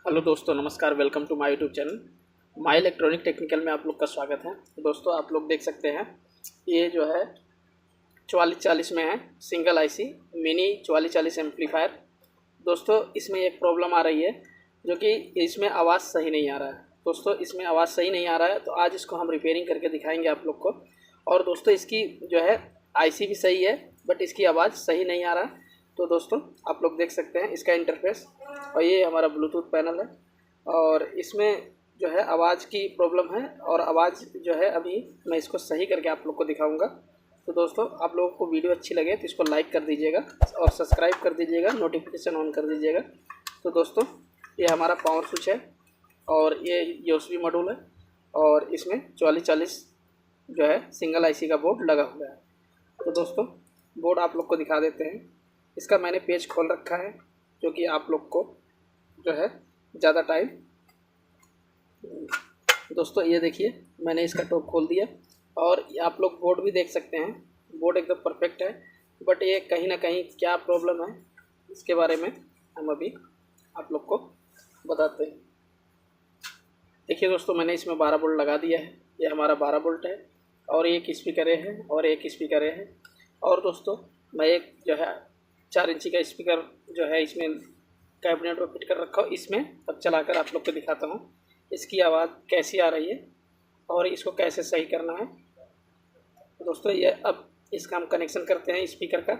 Hello दोस्तों, नमस्कार। Welcome to my YouTube channel My Electronic Technical में आप लोग का स्वागत है। दोस्तों, आप लोग देख सकते हैं ये जो है 4440 में है सिंगल आईसी मिनी 4440 एम्पलीफायर। दोस्तों, इसमें एक प्रॉब्लम आ रही है जो कि इसमें आवाज़ सही नहीं आ रहा है। दोस्तों, इसमें आवाज़ सही नहीं आ रहा है, तो आज इसको हम रिपेयरिंग करके दिखाएंगे आप लोग को। और दोस्तों, इसकी जो है आईसी भी सही है, बट इसकी आवाज़ सही नहीं आ रहा है। तो दोस्तों, आप लोग देख सकते हैं इसका इंटरफेस, और ये हमारा ब्लूटूथ पैनल है। और इसमें जो है आवाज़ की प्रॉब्लम है, और आवाज़ जो है अभी मैं इसको सही करके आप लोग को दिखाऊंगा। तो दोस्तों, आप लोगों को वीडियो अच्छी लगे तो इसको लाइक कर दीजिएगा और सब्सक्राइब कर दीजिएगा, नोटिफिकेशन ऑन कर दीजिएगा। तो दोस्तों, ये हमारा पावर स्विच है और ये यूएसबी मॉड्यूल है, और इसमें 4440 जो है सिंगल आईसी का बोर्ड लगा हुआ है। तो दोस्तों, बोर्ड आप लोग को दिखा देते हैं। इसका मैंने पेज खोल रखा है, जो कि आप लोग को जो है ज़्यादा टाइम। दोस्तों, ये देखिए, मैंने इसका टॉप खोल दिया, और आप लोग बोर्ड भी देख सकते हैं। बोर्ड एकदम परफेक्ट है, बट ये कहीं ना कहीं क्या प्रॉब्लम है इसके बारे में हम अभी आप लोग को बताते हैं। देखिए दोस्तों, मैंने इसमें 12 बोल्ट लगा दिया है। ये हमारा 12 बोल्ट है, और एक स्पीकर है और एक स्पीकर है। और दोस्तों, मैं एक जो है 4 इंची का स्पीकर जो है इसमें कैबिनेट में फिट कर रखा हूँ। इसमें अब चलाकर आप लोग को दिखाता हूँ इसकी आवाज़ कैसी आ रही है और इसको कैसे सही करना है। तो दोस्तों, ये अब इसका हम कनेक्शन करते हैं स्पीकर का।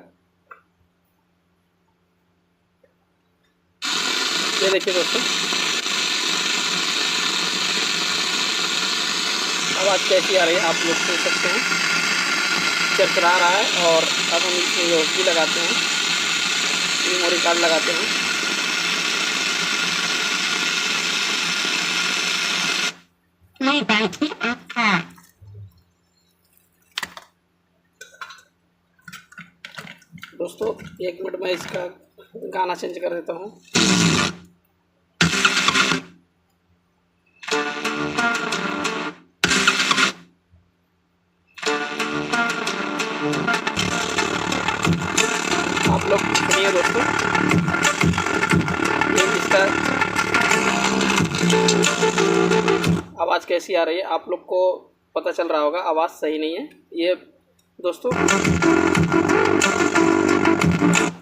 ये देखिए दोस्तों, आवाज़ कैसी आ रही है आप लोग सुन सकते हैं। चरचरा रहा है। और अब हम इसमें यूएसबी लगाते हैं, मेमोरी कार्ड लगाते हैं। दोस्तों, 1 मिनट में इसका गाना चेंज कर देता हूँ। आप लोग सुनिए दोस्तों, ये इसका आवाज़ कैसी आ रही है आप लोग को पता चल रहा होगा। आवाज़ सही नहीं है। ये दोस्तों,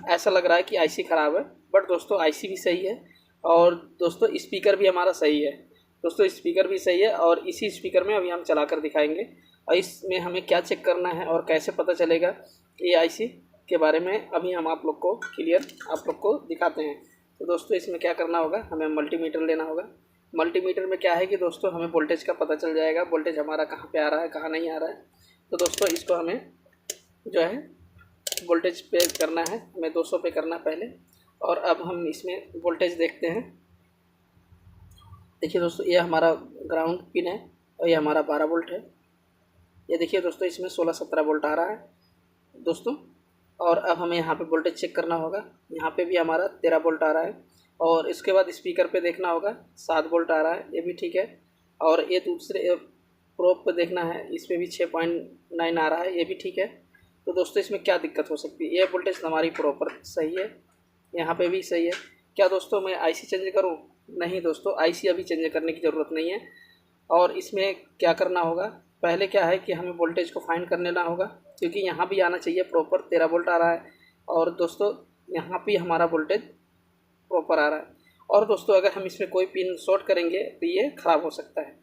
ऐसा लग रहा है कि आईसी ख़राब है, बट दोस्तों आईसी भी सही है, और दोस्तों स्पीकर भी हमारा सही है। दोस्तों, स्पीकर भी सही है, और इसी स्पीकर में अभी हम चला कर दिखाएंगे। और इसमें हमें क्या चेक करना है और कैसे पता चलेगा ये आईसी के बारे में अभी हम आप लोग को क्लियर आप लोग को दिखाते हैं। तो दोस्तों, इसमें क्या करना होगा, हमें मल्टीमीटर लेना होगा। मल्टीमीटर में क्या है कि दोस्तों हमें वोल्टेज का पता चल जाएगा, वोल्टेज हमारा कहाँ पे आ रहा है, कहाँ नहीं आ रहा है। तो दोस्तों, इसको हमें जो है वोल्टेज पे करना है, हमें 200 पे करना पहले। और अब हम इसमें वोल्टेज देखते हैं। देखिए दोस्तों, ये हमारा ग्राउंड पिन है, और ये हमारा 12 वोल्ट है। ये देखिए दोस्तों, इसमें 16-17 वोल्ट आ रहा है दोस्तों। और अब हमें यहाँ पे वोल्टेज चेक करना होगा। यहाँ पे भी हमारा 13 वोल्ट आ रहा है। और इसके बाद स्पीकर पे देखना होगा, 7 वोल्ट आ रहा है, ये भी ठीक है। और ये दूसरे प्रोब पे देखना है, इस पर भी 6.9 आ रहा है, ये भी ठीक है। तो दोस्तों, इसमें क्या दिक्कत हो सकती है। ये वोल्टेज हमारी प्रॉपर सही है, यहाँ पे भी सही है। क्या दोस्तों मैं आईसी चेंज करूँ? नहीं दोस्तों, आईसी अभी चेंज करने की ज़रूरत नहीं है। और इसमें क्या करना होगा, पहले क्या है कि हमें वोल्टेज को फाइंड कर लेना होगा, क्योंकि यहाँ भी आना चाहिए प्रॉपर 13 वोल्ट आ रहा है। और दोस्तों, यहाँ भी हमारा वोल्टेज प्रॉपर आ रहा है। और दोस्तों, अगर हम इसमें कोई पिन शॉर्ट करेंगे तो ये ख़राब हो सकता है,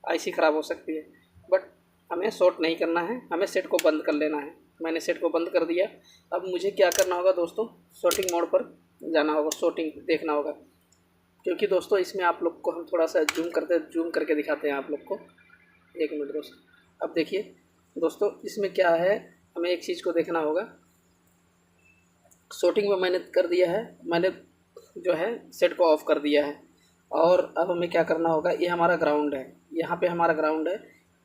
आईसी ख़राब हो सकती है। बट हमें शॉर्ट नहीं करना है, हमें सेट को बंद कर लेना है। मैंने सेट को बंद कर दिया। अब मुझे क्या करना होगा दोस्तों, शॉर्टिंग मोड पर जाना होगा, शॉर्टिंग देखना होगा। क्योंकि दोस्तों, इसमें आप लोग को हम थोड़ा सा जूम करके दिखाते हैं आप लोग को। 1 मिनट दोस्तों। अब देखिए दोस्तों, इसमें क्या है, हमें एक चीज़ को देखना होगा। शॉर्टिंग में मैंने कर दिया है, मैंने जो है सेट को ऑफ़ कर दिया है। और अब हमें क्या करना होगा, ये हमारा ग्राउंड है, यहाँ पे हमारा ग्राउंड है।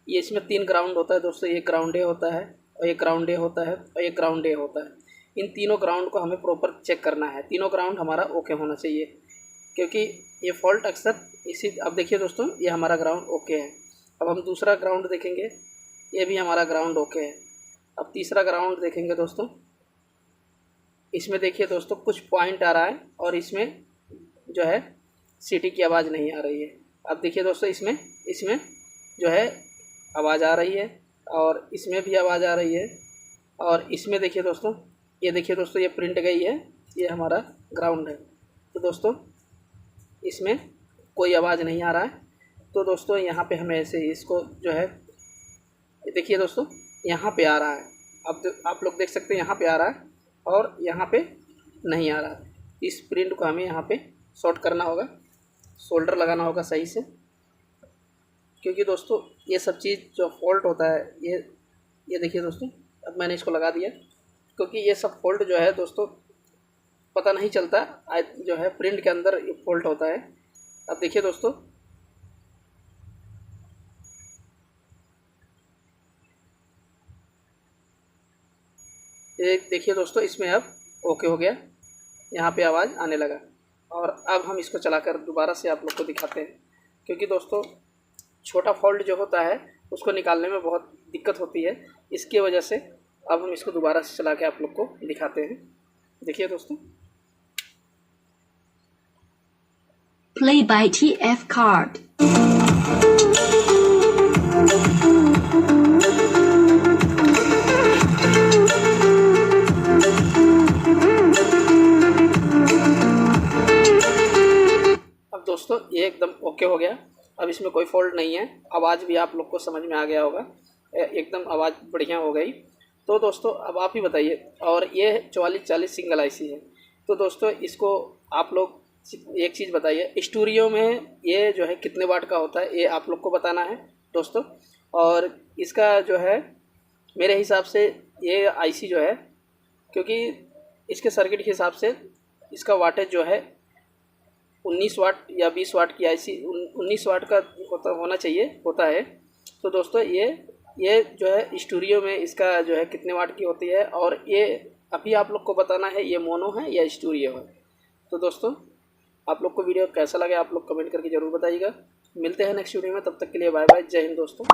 ये इसमें 3 ग्राउंड होता है दोस्तों, एक ग्राउंड ए होता है, और एक ग्राउंड ए होता है, और एक ग्राउंड ए होता है। इन तीनों ग्राउंड को हमें प्रॉपर चेक करना है। तीनों ग्राउंड हमारा ओके होना चाहिए, क्योंकि ये फॉल्ट अक्सर इसी। अब देखिए दोस्तों, ये हमारा ग्राउंड ओके है। अब हम दूसरा ग्राउंड देखेंगे, ये भी हमारा ग्राउंड ओके है। अब तीसरा ग्राउंड देखेंगे दोस्तों, इसमें देखिए दोस्तों कुछ पॉइंट आ रहा है, और इसमें जो है सीटी की आवाज़ नहीं आ रही है। अब देखिए दोस्तों इसमें जो है आवाज़ आ रही है और इसमें भी आवाज़ आ रही है और इसमें देखिए दोस्तों, ये देखिए दोस्तों, ये प्रिंट गई है, ये हमारा ग्राउंड है। तो दोस्तों इसमें कोई आवाज़ नहीं आ रहा है। तो दोस्तों यहाँ पे हमें ऐसे इसको जो है, देखिए दोस्तों यहाँ पे आ रहा है, अब आप लोग देख सकते हैं यहाँ पे आ रहा है और यहाँ पे नहीं आ रहा है। इस प्रिंट को हमें यहाँ पे शॉर्ट करना होगा, सोल्डर लगाना होगा सही से, क्योंकि दोस्तों ये सब चीज़ जो फॉल्ट होता है, ये देखिए दोस्तों, अब मैंने इसको लगा दिया, क्योंकि ये सब फॉल्ट जो है दोस्तों पता नहीं चलता जो है प्रिंट के अंदर ये फॉल्ट होता है। अब देखिए दोस्तों, ये देखिए दोस्तों, इसमें अब ओके हो गया, यहाँ पे आवाज़ आने लगा। और अब हम इसको चलाकर दोबारा से आप लोग को दिखाते हैं, क्योंकि दोस्तों छोटा फॉल्ट जो होता है उसको निकालने में बहुत दिक्कत होती है, इसकी वजह से अब हम इसको दोबारा से चला के आप लोग को दिखाते हैं। देखिए दोस्तों, Play by TF Card. अब दोस्तों ये एकदम ओके हो गया, अब इसमें कोई फॉल्ट नहीं है, आवाज़ भी आप लोग को समझ में आ गया होगा, एकदम आवाज़ बढ़िया हो गई। तो दोस्तों अब आप ही बताइए, और ये 4440 सिंगल आईसी है। तो दोस्तों इसको आप लोग एक चीज़ बताइए, स्टूडियो में ये जो है कितने वाट का होता है, ये आप लोग को बताना है दोस्तों। और इसका जो है मेरे हिसाब से ये आईसी जो है, क्योंकि इसके सर्किट के हिसाब से इसका वाटेज जो है 19 वाट या 20 वाट की आईसी 19 वाट का होना चाहिए, होता है। तो दोस्तों ये जो है स्टूडियो में इसका जो है कितने वाट की होती है, और ये अभी आप लोग को बताना है ये मोनो है या स्टूडियो है। तो दोस्तों आप लोग को वीडियो कैसा लगा आप लोग कमेंट करके ज़रूर बताइएगा। मिलते हैं नेक्स्ट वीडियो में, तब तक के लिए बाय बाय, जय हिंद दोस्तों।